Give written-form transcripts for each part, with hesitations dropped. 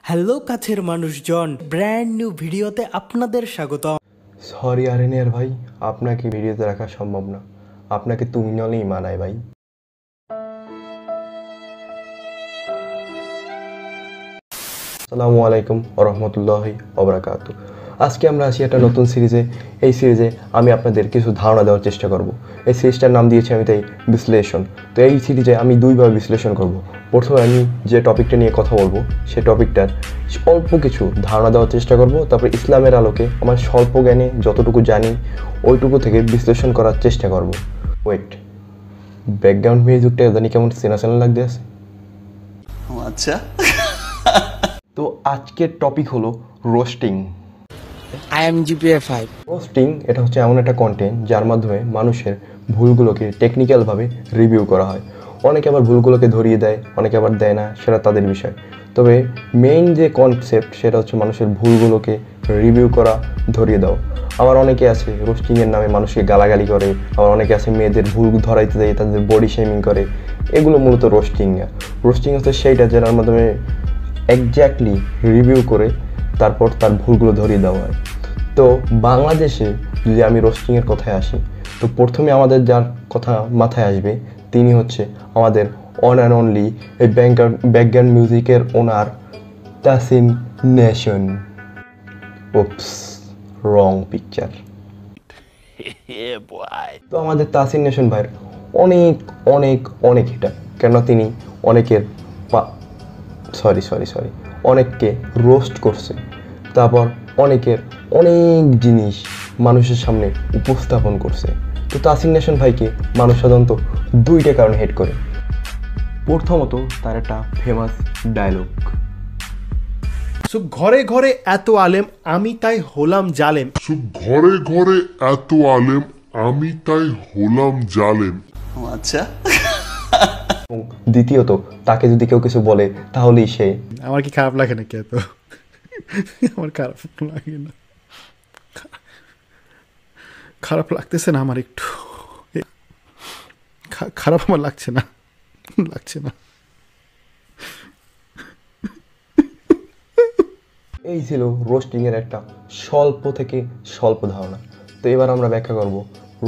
Hello কাছের মানুষজন, brand new ভিডিওতে আপনাদের স্বাগত। সরি আরেনিয়ার ভাই, আপনাকে ভিডিওতে রাখা সম্ভব না। আপনাকে তুমি নলেই মানায় ভাই। আসসালামু আলাইকুম ওয়া রাহমাতুল্লাহি ওয়া বারাকাতুহু। আজকে আমরা আসি একটা নতুন সিরিজে। এই সিরিজে আমি আপনাদের কিছু ধারণা দেওয়ার চেষ্টা করব। এই সিরিজটার নাম দিয়েছি আমি তাই বিশ্লেষণ। তো এই সিরিজে আমি দুইভাবে বিশ্লেষণ করব। প্রথমে আমি যে টপিকটা নিয়ে কথা বলবো সেই টপিকটার অল্প কিছু ধারণা দেওয়ার চেষ্টা করব। তারপর ইসলামের আলোকে আমার স্বল্প জ্ঞানে যতটুকু জানি ওইটুকু থেকে বিশ্লেষণ করার চেষ্টা করব। ওয়েট, ব্যাকগ্রাউন্ড মিউজিকটা জানি কেমন চেনা চেনা লাগতে আছে। আচ্ছা, তো আজকের টপিক হলো রোস্টিং। রোস্টিং এটা হচ্ছে এমন একটা কন্টেন্ট যার মাধ্যমে মানুষের ভুলগুলোকে টেকনিক্যালভাবে রিভিউ করা হয়। অনেকে আবার ভুলগুলোকে ধরিয়ে দেয়, অনেকে আবার দেয় না, সেটা তাদের বিষয়। তবে মেইন যে কনসেপ্ট সেটা হচ্ছে মানুষের ভুলগুলোকে রিভিউ করা, ধরিয়ে দাও। আবার অনেকে আছে রোস্টিংয়ের নামে মানুষকে গালাগালি করে, আবার অনেকে আছে মেয়েদের ভুল ধরাইতে দেয়, তাদের বডি শেমিং করে। এগুলো মূলত রোস্টিং না। রোস্টিং হচ্ছে সেইটা যার মাধ্যমে এক্স্যাক্টলি রিভিউ করে তারপর তার ভুলগুলো ধরিয়ে দেওয়া হয়। তো বাংলাদেশে যদি আমি রোস্টিংয়ের কথায় আসি, তো প্রথমে আমাদের যার কথা মাথায় আসবে তিনি হচ্ছে আমাদের অন অ্যান্ড অনলি এই ব্যাকগ্রাউন্ড মিউজিকের ওনার তাসিন নেশন। ওপস, রং পিকচার। তো আমাদের তাসিন নেশন ভাইয়ের অনেক অনেক অনেক এটা কেন তিনি অনেকের অনেককে রোস্ট করছে, তারপর অনেকের অনেক জিনিস মানুষের সামনে উপস্থাপন করছে। তো তাসিন নেশন ভাইকে মানুষ সাধারণত দুইটা কারণে হেট করে। প্রথমত তার একটা ফেমাস ডায়লগ, সো ঘরে ঘরে এত আলেম আমি তাই হলাম জালেম। ঘরে ঘরে এত আলেম আমি তাই হলাম জালেম। আচ্ছা। এবং দ্বিতীয়ত তাকে যদি কেউ কিছু বলে তাহলেই সে। আমার কি খারাপ লাগে নাকি এত? আমার খারাপ লাগে না, খারাপ লাগতেছে না আমার, একটু খারাপ আমার লাগছে না। এই ছিল রোস্টিং এর একটা স্বল্প থেকে স্বল্প ধারণা। তো এবার আমরা ব্যাখ্যা করব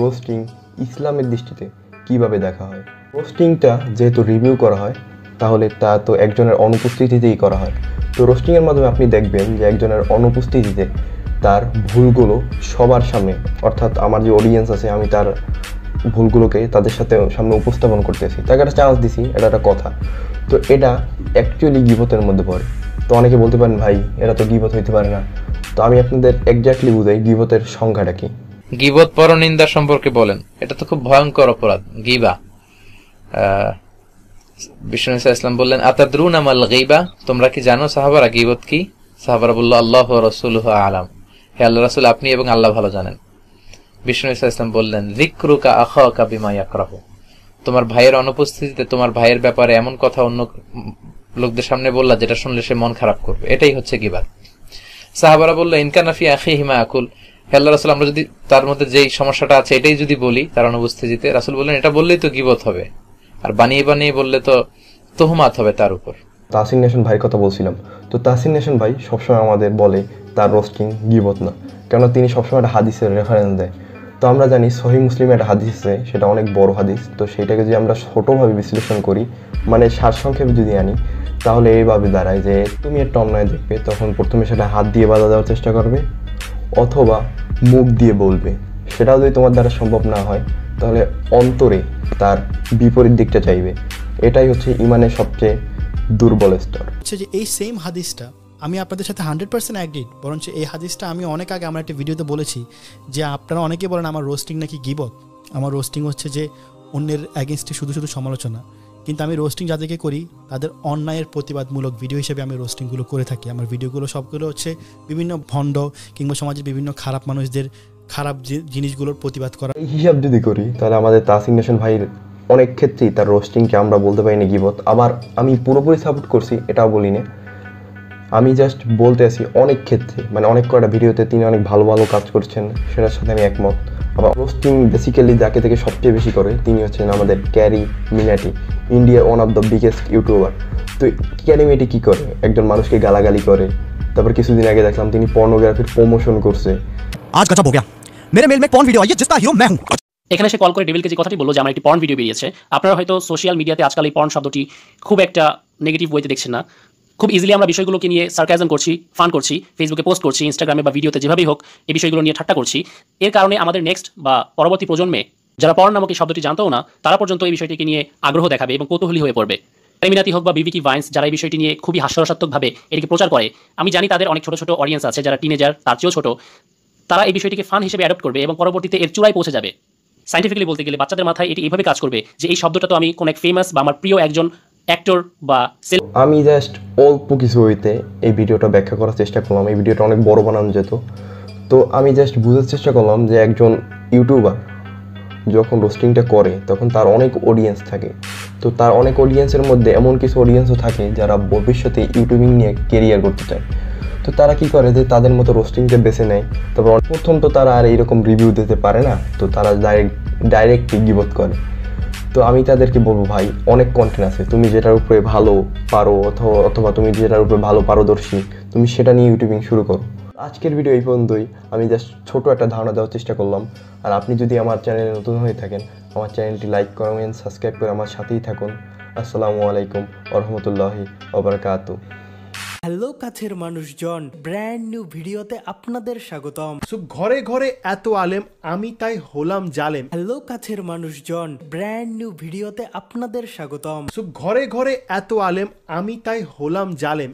রোস্টিং ইসলামের দৃষ্টিতে কিভাবে দেখা হয়। রোস্টিংটা যেহেতু রিভিউ করা হয় তাহলে তা তো একজনের অনুপস্থিতিতেই করা হয়। তো রোস্টিংয়ের মাধ্যমে আপনি দেখবেন যে একজনের অনুপস্থিতিতে তার ভুলগুলো সবার সামনে, অর্থাৎ আমার যে অডিয়েন্স আছে আমি তার ভুলগুলোকে তাদের সাথে সামনে উপস্থাপন করতেছি, তাকে একটা চান্স দিছি, এটা একটা কথা। তো এটা অ্যাকচুয়ালি গীবতের মধ্যে পড়ে। তো অনেকে বলতে পারেন ভাই এটা তো গীবত হইতে পারে না। তো আমি আপনাদের এক্স্যাক্টলি বুঝাই গীবতের সংখ্যাটা কি। গীবত পরনিন্দা সম্পর্কে বলেন, এটা তো খুব ভয়ঙ্কর অপরাধ গীবা। বিষ্ণু ইসলাম বললেন আতাদরুনা মাল গীবা, তোমরা কি জানো সাহাবারা গীবত কি? সাহাবারা বলল আল্লাহ ওয়া রাসূলুহু আলাম, হে আল্লাহর রাসূল আপনি এবং আল্লাহ ভালো জানেন। বিষ্ণু ইসলাম বললেন যিকরুকা আখাকা বিমা ইয়াকরাহু, তোমার ভাইয়ের অনুপস্থিতিতে তোমার ভাইয়ের ব্যাপারে এমন কথা অন্য লোকদের সামনে বললা যেটা শুনলে সে মন খারাপ করবে, এটাই হচ্ছে গীবত। সাহাবারা বলল ইনকানা ফি আখিহি মা আকুল, হে আল্লাহর রাসূল আমরা যদি তার মধ্যে যেই সমস্যাটা আছে এটাই যদি বলি তার অনুপস্থিতিতে, রাসূল বললেন এটা বললেই তো গীবত হবে, আর বানিয়ে বানিয়ে বললে তো তুহমাত হবে তার উপর। তাসিন নেশন ভাইয়ের কথা বলছিলাম। তো তাসিন নেশন ভাই সবসময় আমাদের বলে তার রোস্টিং গীবত না, কেননা তিনি সবসময় একটা হাদিসের রেফারেন্স দেয়। তো আমরা জানি সহিহ মুসলিমে একটা হাদিস আছে, সেটা অনেক বড় হাদিস। তো সেটাকে যদি আমরা ছোটোভাবে বিশ্লেষণ করি, মানে সারসংক্ষেপে যদি আনি, তাহলে এইভাবে দাঁড়ায় যে তুমি একটা অন্যায় দেখবে তখন প্রথমে সেটা হাত দিয়ে বাধা দেওয়ার চেষ্টা করবে অথবা মুখ দিয়ে বলবে। সেটাও যদি তোমার দ্বারা সম্ভব না হয় তাহলে অন্তরে তার বিপরীত দিকটা চাইবে। এটাই হচ্ছে ইমানের সবচেয়ে দুর্বল স্তর। হচ্ছে যে এই সেম হাদিসটা আমি আপনাদের সাথে 100% অ্যাগ্রিড, বরঞ্চ এই হাদিসটা আমি অনেক আগে আমার একটা ভিডিওতে বলেছি যে আপনারা অনেকে বলেন আমার রোস্টিং নাকি গীবত। আমার রোস্টিং হচ্ছে যে অন্যের অ্যাগেনস্টে শুধু শুধু সমালোচনা, কিন্তু আমি রোস্টিং যাদেরকে করি তাদের অন্যায়ের প্রতিবাদমূলক ভিডিও হিসেবে আমি রোস্টিংগুলো করে থাকি। আমার ভিডিওগুলো সবগুলো হচ্ছে বিভিন্ন ভণ্ড কিংবা সমাজের বিভিন্ন খারাপ মানুষদের খারাপ জিনিসগুলোর প্রতিবাদ করা। এই হিসাব যদি করি তাহলে আমাদের তাসিন নেশন ভাইয়ের অনেক ক্ষেত্রেই তার রোস্টিংকে আমরা বলতে পারি না গীবত। আবার আমি পুরোপুরি সাপোর্ট করছি এটাও বলি না, আমি জাস্ট বলতে আসি অনেক ক্ষেত্রে মানে অনেক কয়টা ভিডিওতে তিনি অনেক ভালো ভালো কাজ করছেন, সেটার সাথে আমি একমত। আবার রোস্টিং বেসিক্যালি যাকে থেকে সবচেয়ে বেশি করে তিনি হচ্ছেন আমাদের ক্যারি মিনাটি, ইন্ডিয়ার one of the biggest YouTuber. তো ক্যারি মিনাটি কী করে, একজন মানুষকে গালাগালি করে, তারপর কিছুদিন আগে দেখলাম তিনি পর্নোগ্রাফির প্রমোশন করছে। आज गजब हो गया, मेरे मेल में एक पॉर्न वीडियो आई है जिसका हीरो मैं हूं। এখানে সে কল করে ডেভিলকে যে কথাটি বললো যে আমার একটি পর্ন ভিডিও বেরিয়েছে। আপনারা হয়তো সোশ্যাল মিডিয়াতে আজকাল এই পর্ন শব্দটি খুব একটা নেগেটিভ ওয়েতে দেখছেন না। খুব ইজিলি আমরা বিষয়গুলোকে নিয়ে সার্কাজম করছি, ফান করছি, ফেসবুকে পোস্ট করছি, ইনস্টাগ্রামে বা ভিডিওতে যেভাবেই হোক এই বিষয়গুলো নিয়ে ঠাট্টা করছি। এর কারণে আমাদের নেক্সট বা পরবর্তী প্রজন্মে যারা পর্ন নামক এই শব্দটি জানতেও না, তারা পর্যন্ত এই বিষয়টিকে নিয়ে আগ্রহ দেখাবে এবং কৌতূহলী হয়ে পড়বে। ক্রিমিনাতি হোক বা বিবিকি ভাইন্স, যারা এই বিষয়টি নিয়ে খুবই হাস্যরসাত্মকভাবে এটিকে প্রচার করে, আমি জানি তাদের অনেক ছোট ছোট অডিয়েন্স আছে যারা টিনেজার, তার চেয়েও ছোট। তারা এই বিষয়টিকে ফান হিসেবে অ্যাডপ্ট করবে এবং পরবর্তীতে এর চূড়ায় পৌঁছে যাবে। সাইন্টিফিক্যালি বলতে গেলে বাচ্চাদের মাথায় এটি এইভাবে কাজ করবে যে এই শব্দটা তো আমি কোন এক ফেমাস বা আমার প্রিয় একজন অ্যাক্টর বা আমি জাস্ট অল্প কিছু হইতে এই ভিডিওটা ব্যাখ্যা করার চেষ্টা করলাম। এই ভিডিওটা অনেক বড় বানানো যেত, তো আমি জাস্ট বুঝার চেষ্টা করলাম যে একজন ইউটিউবার যখন রোস্টিংটা করে তখন তার অনেক অডিয়েন্স থাকে। তো তার অনেক অডিয়েন্সের মধ্যে এমন কিছু অডিয়েন্সও থাকে যারা ভবিষ্যতে ইউটিউবিং নিয়ে কেরিয়ার করতে চায়। তো তারা কি করে যে তাদের মতো রোস্টিংটা বেছে নেয়। তারপর প্রথম তো তারা আর এইরকম রিভিউ দিতে পারে না, তো তারা ডাইরেক্ট গিবত করে। তো আমি তাদেরকে বলবো, ভাই অনেক কন্টেন্ট আছে, তুমি যেটার উপরে ভালো পারো অথবা তুমি যেটার উপরে ভালো পারদর্শী তুমি সেটা নিয়ে ইউটিউবিং শুরু করো। আজকের ভিডিও এই পর্যন্তই। আমি জাস্ট ছোট একটা ধারণা দেওয়ার চেষ্টা করলাম। আর আপনি যদি আমার চ্যানেলে নতুন হয়ে থাকেন, আমার চ্যানেলটি লাইক কমেন্ট সাবস্ক্রাইব করে আমার সাথেই থাকুন। আসসালামু আলাইকুম ওয়া রাহমাতুল্লাহি ওয়া বারাকাতুহু। হ্যালো কাছের মানুষজন, ব্র্যান্ড নিউ ভিডিওতে আপনাদের স্বাগতম। সো ঘরে ঘরে এত আলেম, আমি তাই হলাম জালেম। হ্যালো কাছের মানুষজন, ব্র্যান্ড নিউ ভিডিওতে আপনাদের স্বাগতম। সো ঘরে ঘরে এত আলেম, আমি তাই হলাম জালেম।